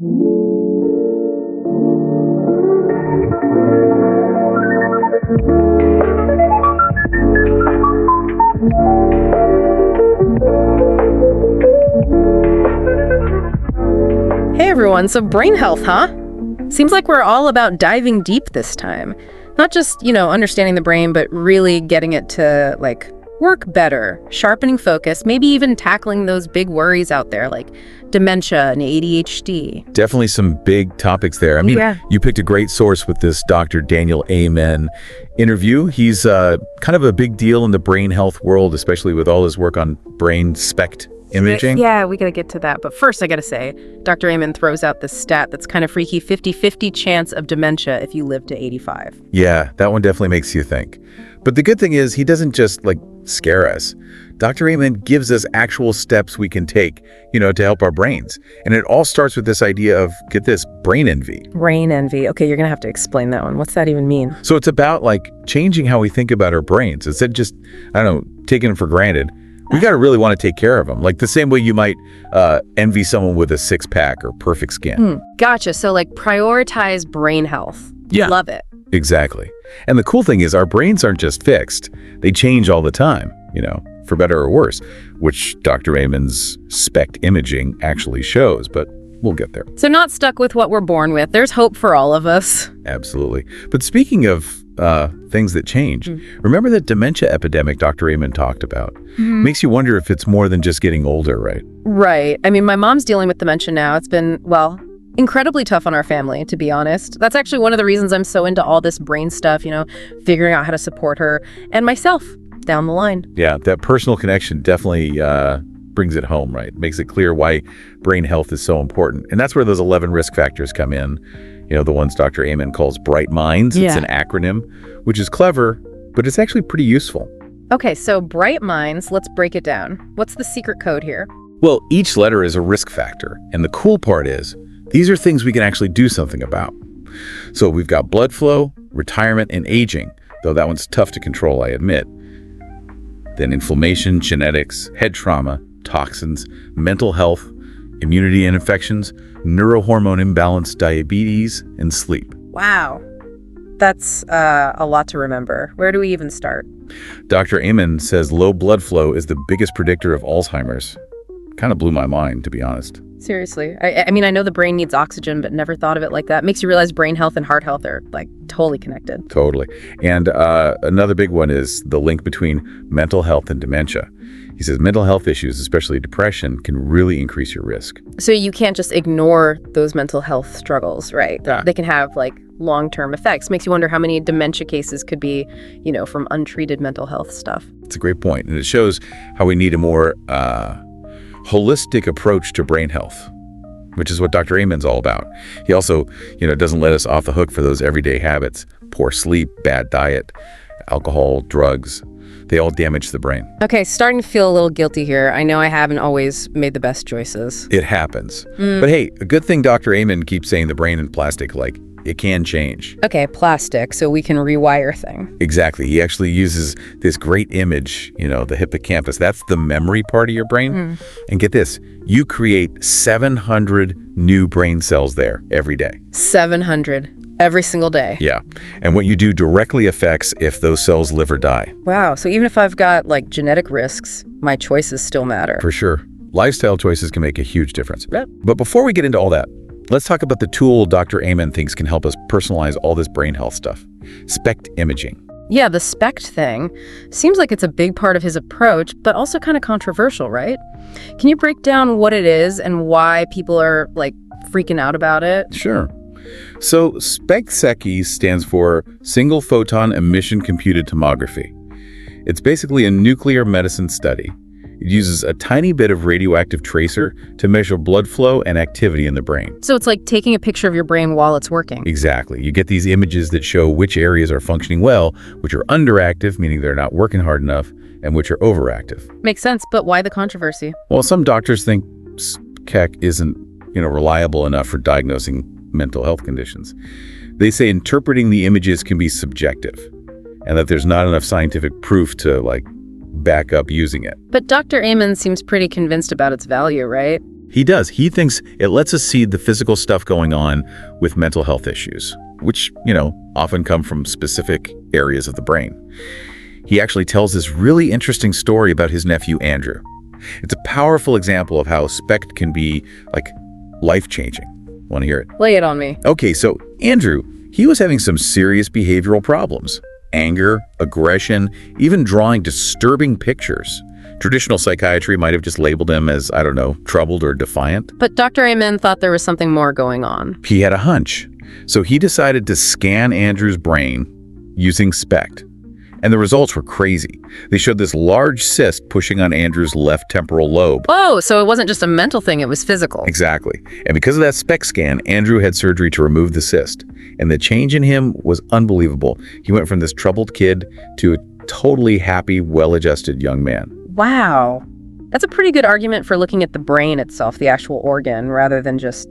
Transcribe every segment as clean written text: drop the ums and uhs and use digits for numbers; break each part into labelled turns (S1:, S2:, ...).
S1: Hey everyone, so brain health, huh? Seems like we're all about diving deep this time. Not just, understanding the brain, but really getting it to, work better, sharpening focus, maybe even tackling those big worries out there like dementia and ADHD.
S2: Definitely some big topics there. I mean, You picked a great source with this Dr. Daniel Amen interview. He's kind of a big deal in the brain health world, especially with all his work on brain SPECT imaging.
S1: Yeah, we gotta get to that. But first, I gotta say, Dr. Amen throws out this stat that's kind of freaky, 50-50 chance of dementia if you live to 85.
S2: Yeah, that one definitely makes you think. But the good thing is he doesn't just scare us. Dr. Amen gives us actual steps we can take, to help our brains. And it all starts with this idea of, get this, brain envy.
S1: Brain envy. Okay, you're gonna have to explain that one. What's that even mean?
S2: So it's about changing how we think about our brains. Instead of just, taking them for granted. We got to really want to take care of them. The same way you might envy someone with a six-pack or perfect skin.
S1: Gotcha. So prioritize brain health.
S2: Yeah.
S1: Love it.
S2: Exactly. And the cool thing is our brains aren't just fixed. They change all the time, for better or worse, which Dr. Amen's SPECT imaging actually shows, but we'll get there.
S1: So not stuck with what we're born with. There's hope for all of us.
S2: Absolutely. But speaking of things that change, remember that dementia epidemic Dr. Amen talked about? Makes you wonder if it's more than just getting older, right?
S1: Right. I mean, my mom's dealing with dementia now. It's been, incredibly tough on our family, to be honest. That's actually one of the reasons I'm so into all this brain stuff, figuring out how to support her and myself down the line.
S2: Yeah, that personal connection definitely brings it home, right? Makes it clear why brain health is so important. And that's where those 11 risk factors come in. The ones Dr. Amen calls Bright Minds. It's an acronym, which is clever, but it's actually pretty useful.
S1: Okay, so Bright Minds, let's break it down. What's the secret code here?
S2: Well, each letter is a risk factor. And the cool part is, these are things we can actually do something about. So we've got blood flow, retirement, and aging, though that one's tough to control, I admit. Then inflammation, genetics, head trauma, toxins, mental health, immunity and infections, neurohormone imbalance, diabetes, and sleep.
S1: Wow. That's a lot to remember. Where do we even start?
S2: Dr. Amen says low blood flow is the biggest predictor of Alzheimer's. Kind of blew my mind, to be honest.
S1: Seriously. I mean, I know the brain needs oxygen, but never thought of it like that. Makes you realize brain health and heart health are totally connected.
S2: Totally. And another big one is the link between mental health and dementia. He says mental health issues, especially depression, can really increase your risk.
S1: So you can't just ignore those mental health struggles, right?
S2: Yeah.
S1: They can have long-term effects. Makes you wonder how many dementia cases could be, from untreated mental health stuff. It's
S2: a great point. And it shows how we need a more holistic approach to brain health, which is what Dr. Amen's all about. He also, doesn't let us off the hook for those everyday habits. Poor sleep, bad diet, alcohol, drugs. They all damage the brain.
S1: Okay, starting to feel a little guilty here. I know I haven't always made the best choices.
S2: It happens. But hey, a good thing Dr. Amen keeps saying the brain and plastic, it can change.
S1: Okay, plastic, so we can rewire thing.
S2: Exactly. He actually uses this great image, the hippocampus. That's the memory part of your brain. And get this, you create 700 new brain cells there every day.
S1: 700 every single day.
S2: Yeah. And what you do directly affects if those cells live or die.
S1: Wow. So even if I've got genetic risks, my choices still matter.
S2: For sure. Lifestyle choices can make a huge difference.
S1: Yep.
S2: But before we get into all that, let's talk about the tool Dr. Amen thinks can help us personalize all this brain health stuff. SPECT imaging.
S1: Yeah, the SPECT thing seems like it's a big part of his approach, but also kind of controversial, right? Can you break down what it is and why people are freaking out about it?
S2: Sure. So SPECT stands for Single Photon Emission Computed Tomography. It's basically a nuclear medicine study. It uses a tiny bit of radioactive tracer to measure blood flow and activity in the brain.
S1: So it's like taking a picture of your brain while it's working.
S2: Exactly. You get these images that show which areas are functioning well, which are underactive, meaning they're not working hard enough, and which are overactive.
S1: Makes sense, but why the controversy?
S2: Well, some doctors think SPECT isn't, reliable enough for diagnosing mental health conditions. They say interpreting the images can be subjective, and that there's not enough scientific proof to back up using it.
S1: But Dr. Amen seems pretty convinced about its value, right?
S2: He does. He thinks it lets us see the physical stuff going on with mental health issues, which, often come from specific areas of the brain. He actually tells this really interesting story about his nephew, Andrew. It's a powerful example of how SPECT can be, life-changing. Want to hear it?
S1: Lay it on me.
S2: Okay, so Andrew, he was having some serious behavioral problems. Anger, aggression, even drawing disturbing pictures. Traditional psychiatry might have just labeled him as, troubled or defiant.
S1: But Dr. Amen thought there was something more going on.
S2: He had a hunch. So he decided to scan Andrew's brain using SPECT. And the results were crazy. They showed this large cyst pushing on Andrew's left temporal lobe.
S1: Oh, so it wasn't just a mental thing, it was physical.
S2: Exactly. And because of that SPECT scan, Andrew had surgery to remove the cyst. And the change in him was unbelievable. He went from this troubled kid to a totally happy, well-adjusted young man.
S1: Wow. That's a pretty good argument for looking at the brain itself, the actual organ, rather than just,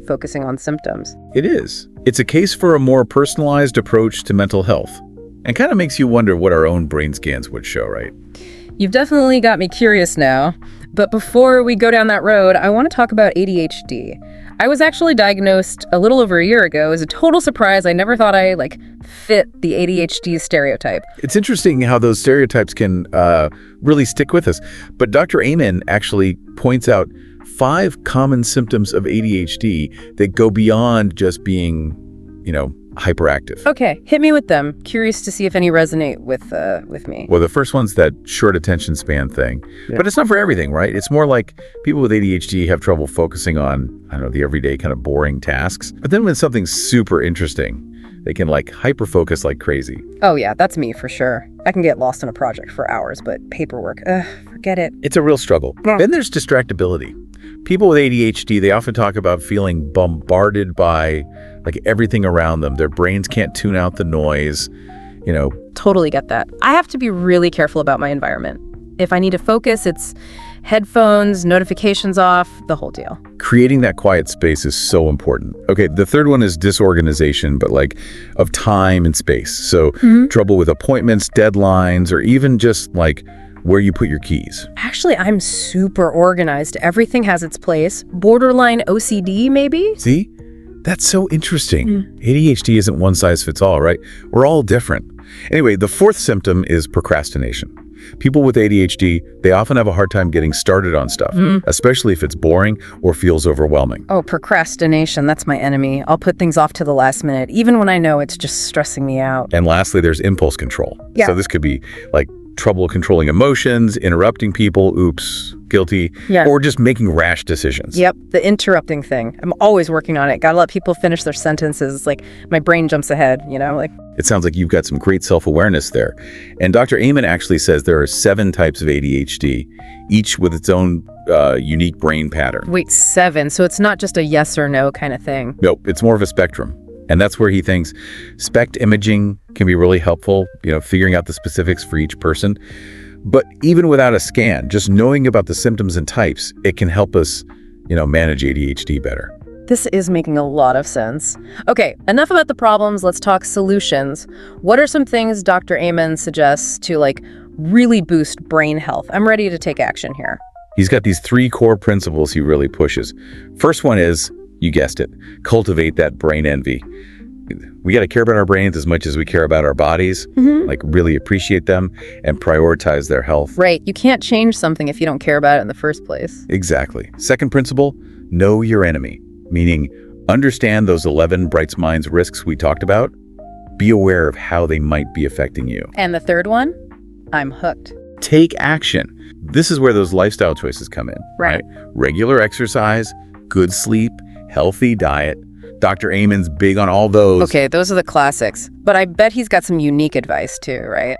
S1: focusing on symptoms.
S2: It is. It's a case for a more personalized approach to mental health. And kind of makes you wonder what our own brain scans would show, right?
S1: You've definitely got me curious now. But before we go down that road, I want to talk about ADHD. I was actually diagnosed a little over a year ago. It was a total surprise. I never thought I, fit the ADHD stereotype.
S2: It's interesting how those stereotypes can really stick with us. But Dr. Amen actually points out 5 common symptoms of ADHD that go beyond just being, hyperactive.
S1: Okay, hit me with them. Curious to see if any resonate with me.
S2: Well, the first one's that short attention span thing. Yeah. But it's not for everything, right? It's more like people with ADHD have trouble focusing on, the everyday kind of boring tasks. But then when something's super interesting, they can hyper-focus like crazy.
S1: Oh yeah, that's me for sure. I can get lost in a project for hours, but paperwork, forget it.
S2: It's a real struggle. Yeah. Then there's distractibility. People with ADHD, they often talk about feeling bombarded by everything around them. Their brains can't tune out the noise,
S1: Totally get that. I have to be really careful about my environment. If I need to focus, it's headphones, notifications off, the whole deal.
S2: Creating that quiet space is so important. Okay, the third one is disorganization, but of time and space. So trouble with appointments, deadlines, or even just where you put your keys.
S1: Actually, I'm super organized. Everything has its place. Borderline OCD, maybe?
S2: See? That's so interesting. ADHD isn't one size fits all, right? We're all different. Anyway, the fourth symptom is procrastination. People with ADHD, they often have a hard time getting started on stuff, especially if it's boring or feels overwhelming.
S1: Oh, procrastination, that's my enemy. I'll put things off to the last minute, even when I know it's just stressing me out.
S2: And lastly, there's impulse control.
S1: Yeah.
S2: So this could be trouble controlling emotions, interrupting people, oops, guilty, or just making rash decisions.
S1: Yep, the interrupting thing. I'm always working on it. Gotta let people finish their sentences. My brain jumps ahead,
S2: It sounds like you've got some great self-awareness there. And Dr. Amen actually says there are 7 types of ADHD, each with its own unique brain pattern.
S1: Wait, 7? So it's not just a yes or no kind of thing?
S2: Nope, it's more of a spectrum. And that's where he thinks SPECT imaging can be really helpful, figuring out the specifics for each person. But even without a scan, just knowing about the symptoms and types, it can help us, manage ADHD better.
S1: This is making a lot of sense. Okay, enough about the problems. Let's talk solutions. What are some things Dr. Amen suggests to really boost brain health? I'm ready to take action here.
S2: He's got these 3 core principles he really pushes. First one is, you guessed it, cultivate that brain envy. We got to care about our brains as much as we care about our bodies, really appreciate them and prioritize their health.
S1: Right. You can't change something if you don't care about it in the first place.
S2: Exactly. Second principle, know your enemy, meaning understand those 11 Bright Minds risks we talked about. Be aware of how they might be affecting you.
S1: And the third one, I'm hooked.
S2: Take action. This is where those lifestyle choices come in, right? Regular exercise, good sleep, healthy diet. Dr. Amen's big on all those.
S1: Okay, those are the classics. But I bet he's got some unique advice too, right?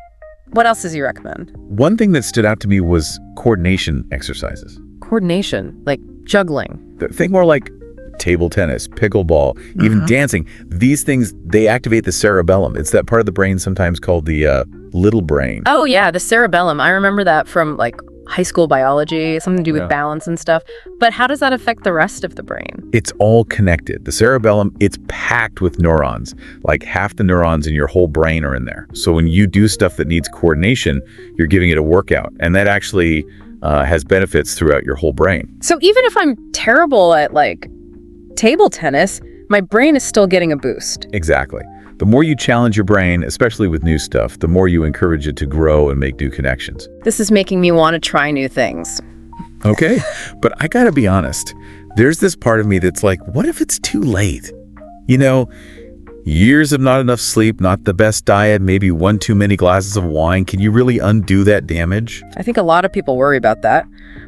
S1: What else does he recommend?
S2: One thing that stood out to me was coordination exercises.
S1: Coordination, like juggling.
S2: Think more like table tennis, pickleball, even dancing. These things, they activate the cerebellum. It's that part of the brain sometimes called the little brain.
S1: Oh yeah, the cerebellum. I remember that from high school biology, something to do with balance and stuff. But how does that affect the rest of the brain?
S2: It's all connected. The cerebellum, it's packed with neurons. Half the neurons in your whole brain are in there. So when you do stuff that needs coordination, you're giving it a workout. And that actually has benefits throughout your whole brain.
S1: So even if I'm terrible at, like, table tennis, my brain is still getting a boost.
S2: Exactly. The more you challenge your brain, especially with new stuff, the more you encourage it to grow and make new connections.
S1: This is making me want to try new things.
S2: Okay, but I gotta be honest. There's this part of me that's like, what if it's too late? You know, years of not enough sleep, not the best diet, maybe one too many glasses of wine. Can you really undo that damage?
S1: I think a lot of people worry about that.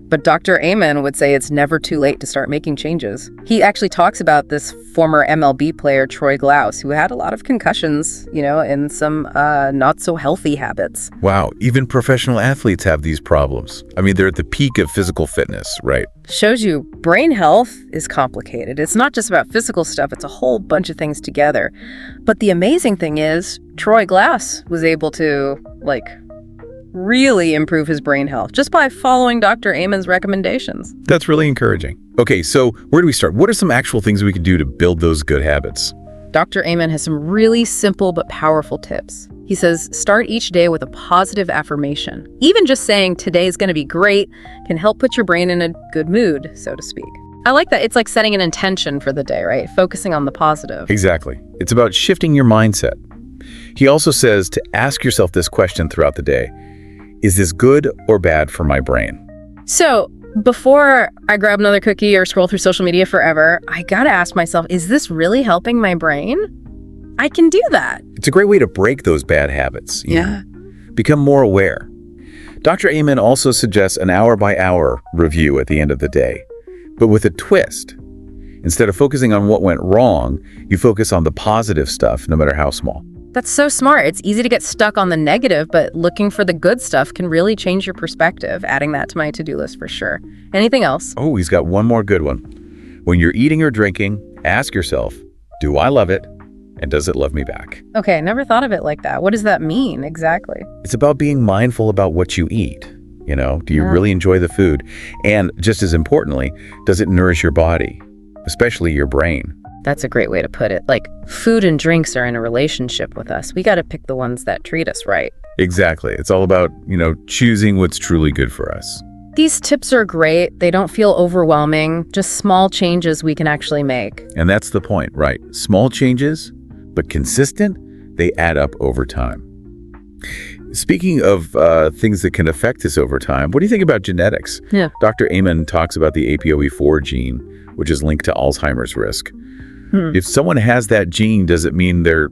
S1: But Dr. Amen would say it's never too late to start making changes. He actually talks about this former MLB player, Troy Glaus, who had a lot of concussions, and some not so healthy habits.
S2: Wow, even professional athletes have these problems. I mean, they're at the peak of physical fitness, right?
S1: Shows you brain health is complicated. It's not just about physical stuff, it's a whole bunch of things together. But the amazing thing is, Troy Glaus was able to, really improve his brain health just by following Dr. Amen's recommendations.
S2: That's really encouraging. Okay, so where do we start? What are some actual things we can do to build those good habits?
S1: Dr. Amen has some really simple but powerful tips. He says, start each day with a positive affirmation. Even just saying today is going to be great can help put your brain in a good mood, so to speak. I like that. It's like setting an intention for the day, right? Focusing on the positive.
S2: Exactly. It's about shifting your mindset. He also says to ask yourself this question throughout the day. Is this good or bad for my brain?
S1: So before I grab another cookie or scroll through social media forever, I gotta ask myself, is this really helping my brain? I can do that.
S2: It's a great way to break those bad habits.
S1: Yeah.
S2: Become more aware. Dr. Amen also suggests an hour-by-hour review at the end of the day, but with a twist. Instead of focusing on what went wrong, you focus on the positive stuff, no matter how small.
S1: That's so smart. It's easy to get stuck on the negative, but looking for the good stuff can really change your perspective. Adding that to my to-do list for sure. Anything else?
S2: Oh, he's got one more good one. When you're eating or drinking, ask yourself, do I love it? And does it love me back?
S1: Okay, never thought of it like that. What does that mean exactly?
S2: It's about being mindful about what you eat. Do you really enjoy the food? And just as importantly, does it nourish your body, especially your brain?
S1: That's a great way to put it. Like, food and drinks are in a relationship with us. We got to pick the ones that treat us right.
S2: Exactly. It's all about, choosing what's truly good for us.
S1: These tips are great. They don't feel overwhelming. Just small changes we can actually make.
S2: And that's the point, right? Small changes, but consistent, they add up over time. Speaking of things that can affect us over time, what do you think about genetics?
S1: Yeah.
S2: Dr. Amen talks about the APOE4 gene, which is linked to Alzheimer's risk. If someone has that gene, does it mean they're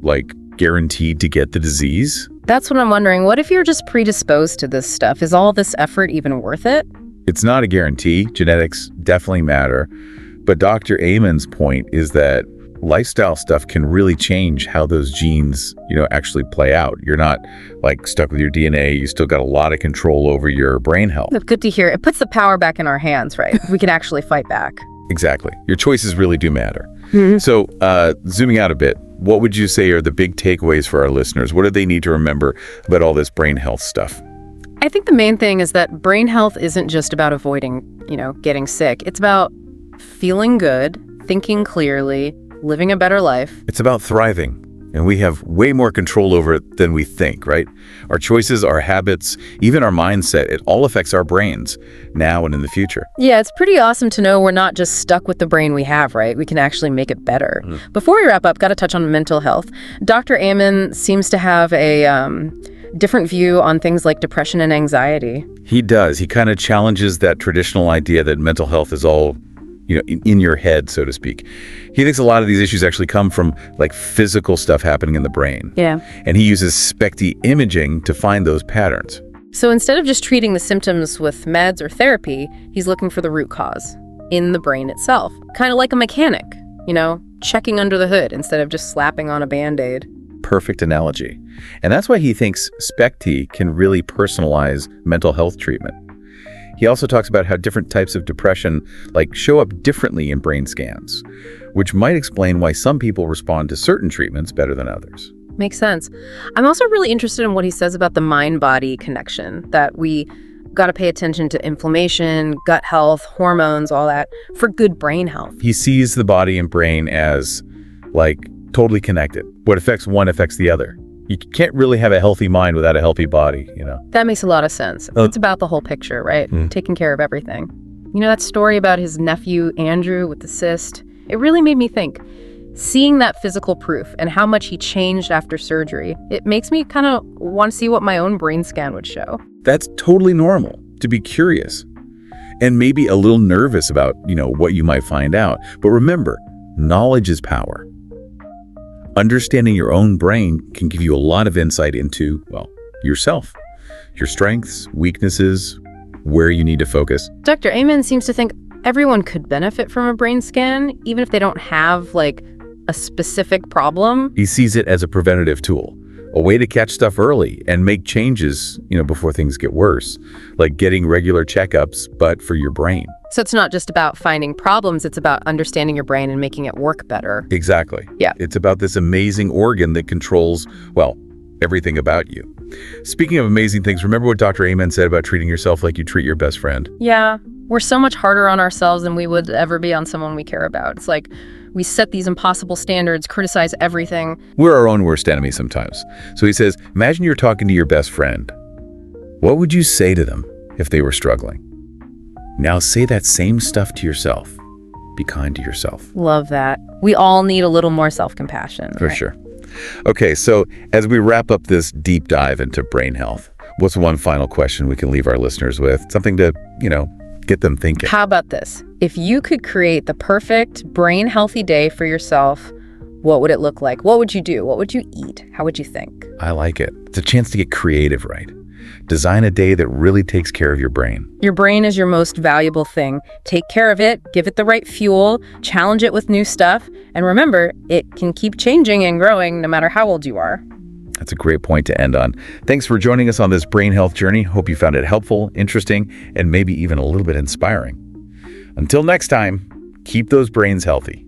S2: guaranteed to get the disease?
S1: That's what I'm wondering. What if you're just predisposed to this stuff? Is all this effort even worth it?
S2: It's not a guarantee. Genetics definitely matter. But Dr. Amen's point is that lifestyle stuff can really change how those genes, actually play out. You're not stuck with your DNA. You still got a lot of control over your brain health.
S1: That's good to hear. It puts the power back in our hands, right? We can actually fight back.
S2: Exactly. Your choices really do matter. So zooming out a bit, what would you say are the big takeaways for our listeners? What do they need to remember about all this brain health stuff?
S1: I think the main thing is that brain health isn't just about avoiding, getting sick. It's about feeling good, thinking clearly, living a better life.
S2: It's about thriving. And we have way more control over it than we think, right? Our choices, our habits, even our mindset, it all affects our brains now and in the future.
S1: Yeah, it's pretty awesome to know we're not just stuck with the brain we have, right? We can actually make it better. Before we wrap up, got to touch on mental health. Dr. Amen seems to have a different view on things like depression and anxiety.
S2: He does. He kind of challenges that traditional idea that mental health is all in your head, so to speak. He thinks a lot of these issues actually come from physical stuff happening in the brain.
S1: Yeah.
S2: And he uses SPECT imaging to find those patterns.
S1: So instead of just treating the symptoms with meds or therapy, he's looking for the root cause in the brain itself. Kind of like a mechanic, checking under the hood instead of just slapping on a Band-Aid.
S2: Perfect analogy. And that's why he thinks SPECT can really personalize mental health treatment. He also talks about how different types of depression show up differently in brain scans, which might explain why some people respond to certain treatments better than others.
S1: Makes sense. I'm also really interested in what he says about the mind-body connection, that we got to pay attention to inflammation, gut health, hormones, all that, for good brain health.
S2: He sees the body and brain as totally connected. What affects one affects the other. You can't really have a healthy mind without a healthy body,
S1: That makes a lot of sense. It's about the whole picture, right? Taking care of everything. That story about his nephew, Andrew, with the cyst, it really made me think. Seeing that physical proof and how much he changed after surgery, it makes me kind of want to see what my own brain scan would show.
S2: That's totally normal to be curious and maybe a little nervous about, what you might find out. But remember, knowledge is power. Understanding your own brain can give you a lot of insight into, yourself, your strengths, weaknesses, where you need to focus.
S1: Dr. Amen seems to think everyone could benefit from a brain scan, even if they don't have, a specific problem.
S2: He sees it as a preventative tool, a way to catch stuff early and make changes, before things get worse, like getting regular checkups, but for your brain.
S1: So it's not just about finding problems, it's about understanding your brain and making it work better.
S2: Exactly.
S1: Yeah.
S2: It's about this amazing organ that controls, everything about you. Speaking of amazing things, remember what Dr. Amen said about treating yourself like you treat your best friend?
S1: Yeah. We're so much harder on ourselves than we would ever be on someone we care about. It's like we set these impossible standards, criticize everything.
S2: We're our own worst enemy sometimes. So he says, imagine you're talking to your best friend. What would you say to them if they were struggling? Now say that same stuff to yourself. Be kind to yourself.
S1: Love that. We all need a little more self-compassion.
S2: For sure. Okay, so as we wrap up this deep dive into brain health, what's one final question we can leave our listeners with? Something to, get them thinking.
S1: How about this? If you could create the perfect brain healthy day for yourself, what would it look like? What would you do? What would you eat? How would you think?
S2: I like it. It's a chance to get creative, right? Design a day that really takes care of your brain.
S1: Your brain is your most valuable thing. Take care of it, give it the right fuel, challenge it with new stuff, and remember, it can keep changing and growing no matter how old you are.
S2: That's a great point to end on. Thanks for joining us on this brain health journey. Hope you found it helpful, interesting, and maybe even a little bit inspiring. Until next time, keep those brains healthy.